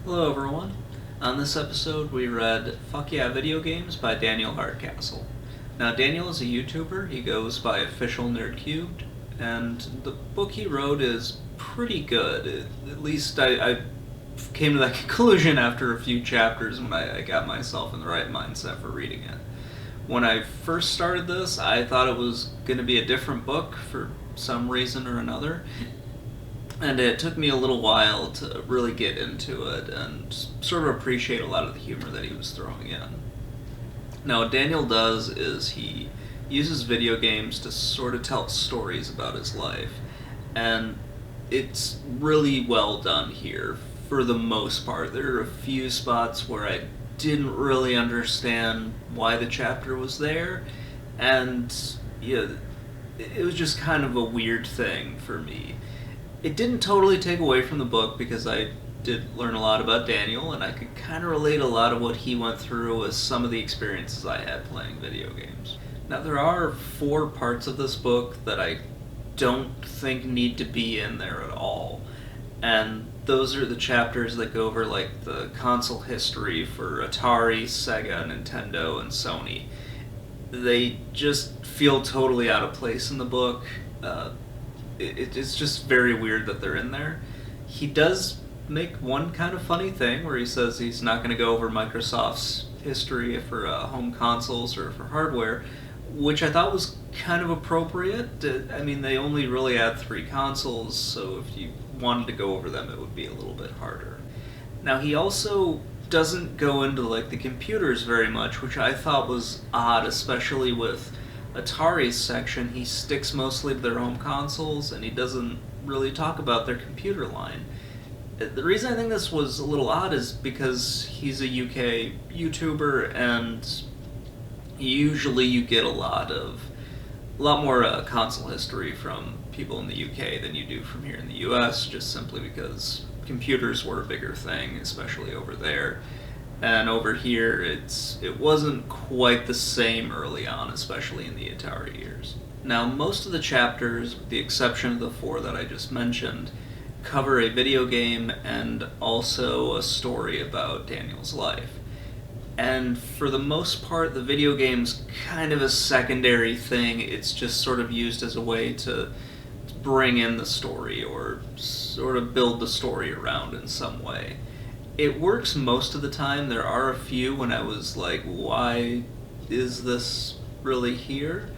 Hello everyone. On this episode we read Fuck Yeah Video Games by Daniel Hardcastle. Now Daniel is a YouTuber, he goes by Official Nerd Cubed, and the book he wrote is pretty good. At least I came to that conclusion after a few chapters when I got myself in the right mindset for reading it. When I first started this, I thought it was going to be a different book for some reason or another. And it took me a little while to really get into it and sort of appreciate a lot of the humor that he was throwing in. Now, what Daniel does is he uses video games to sort of tell stories about his life. And it's really well done here, for the most part. There are a few spots where I didn't really understand why the chapter was there, and yeah, it was just kind of a weird thing for me. It didn't totally take away from the book because I did learn a lot about Daniel, and I could kind of relate a lot of what he went through with some of the experiences I had playing video games. Now, there are 4 parts of this book that I don't think need to be in there at all, and those are the chapters that go over like the console history for Atari, Sega, Nintendo, and Sony. They just feel totally out of place in the book. It's just very weird that they're in there. He does make one kind of funny thing where he says he's not going to go over Microsoft's history for home consoles or for hardware, which I thought was kind of appropriate. I mean, they only really had 3 consoles, so if you wanted to go over them, it would be a little bit harder. Now, he also doesn't go into like the computers very much, which I thought was odd, especially with Atari's section. He sticks mostly to their home consoles, and he doesn't really talk about their computer line. The reason I think this was a little odd is because he's a UK YouTuber, and usually you get a lot more console history from people in the UK than you do from here in the US, just simply because computers were a bigger thing, especially over there. And over here, it wasn't quite the same early on, especially in the Atari years. Now, most of the chapters, with the exception of the 4 that I just mentioned, cover a video game and also a story about Daniel's life. And for the most part, the video game's kind of a secondary thing. It's just sort of used as a way to bring in the story or sort of build the story around in some way. It works most of the time. There are a few when I was like, why is this really here?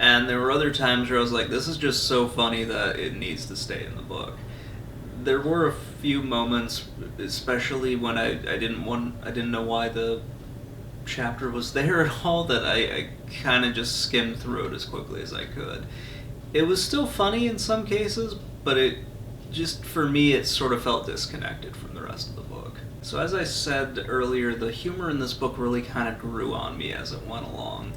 And there were other times where I was like, this is just so funny that it needs to stay in the book. There were a few moments, especially when I didn't know why the chapter was there at all, that I kind of just skimmed through it as quickly as I could. It was still funny in some cases, but it just, for me, it sort of felt disconnected from the rest of the book. So as I said earlier, the humor in this book really kind of grew on me as it went along.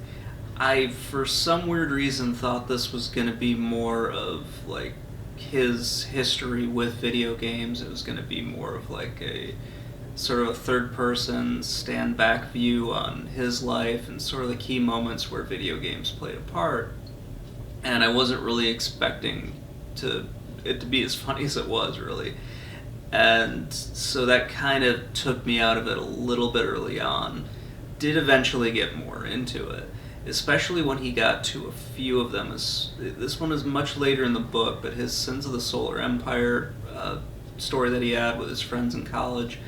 I, for some weird reason, thought this was going to be more of like his history with video games. It was going to be more of like a sort of a third-person, stand-back view on his life and sort of the key moments where video games played a part. And I wasn't really expecting it to be as funny as it was, really. And so that kind of took me out of it a little bit early on. Did eventually get more into it, especially when he got to a few of them. This one is much later in the book, but his Sins of the Solar Empire story that he had with his friends in college,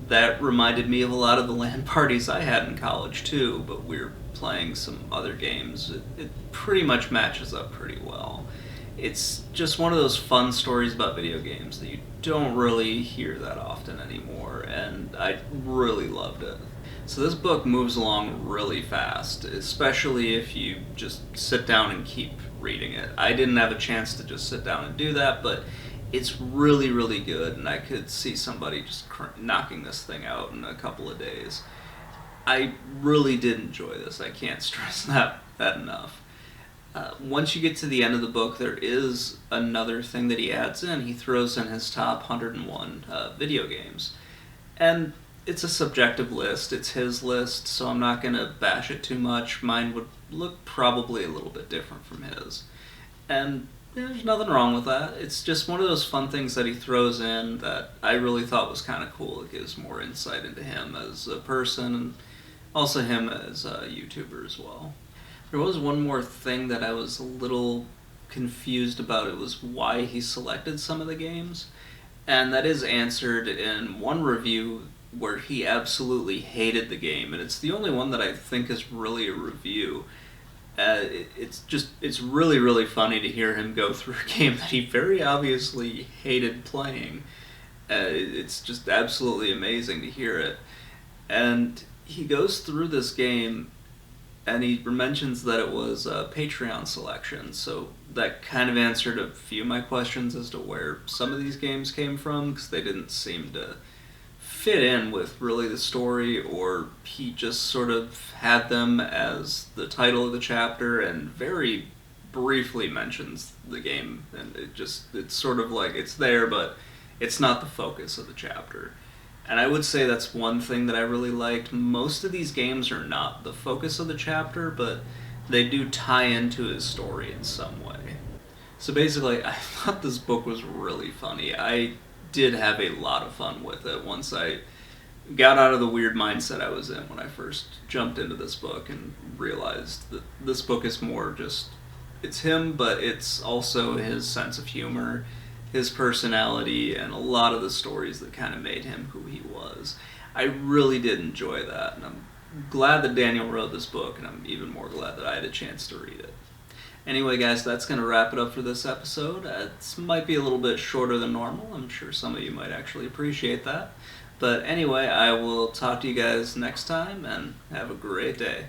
that reminded me of a lot of the LAN parties I had in college too, but we were playing some other games. It pretty much matches up pretty well. It's just one of those fun stories about video games that you don't really hear that often anymore, and I really loved it. So this book moves along really fast, especially if you just sit down and keep reading it. I didn't have a chance to just sit down and do that, but it's really, really good, and I could see somebody just knocking this thing out in a couple of days. I really did enjoy this. I can't stress that enough. Once you get to the end of the book, there is another thing that he adds in. He throws in his top 101 video games. And it's a subjective list. It's his list, so I'm not going to bash it too much. Mine would look probably a little bit different from his. And There's nothing wrong with that. It's just one of those fun things that he throws in that I really thought was kind of cool. It gives more insight into him as a person and also him as a YouTuber as well. There was one more thing that I was a little confused about. It was why he selected some of the games. And that is answered in one review where he absolutely hated the game. And it's the only one that I think is really a review. It's really, really funny to hear him go through a game that he very obviously hated playing. It's just absolutely amazing to hear it. And he goes through this game and he mentions that it was a Patreon selection, so that kind of answered a few of my questions as to where some of these games came from, because they didn't seem to fit in with really the story, or he just sort of had them as the title of the chapter and very briefly mentions the game, and it's sort of like it's there, but it's not the focus of the chapter. And I would say that's one thing that I really liked. Most of these games are not the focus of the chapter, but they do tie into his story in some way. So basically, I thought this book was really funny. I did have a lot of fun with it once I got out of the weird mindset I was in when I first jumped into this book and realized that this book is more just, it's him, but it's also his sense of humor, his personality, and a lot of the stories that kind of made him who he was. I really did enjoy that, and I'm glad that Daniel wrote this book, and I'm even more glad that I had a chance to read it. Anyway, guys, that's going to wrap it up for this episode. It might be a little bit shorter than normal. I'm sure some of you might actually appreciate that. But anyway, I will talk to you guys next time, and have a great day.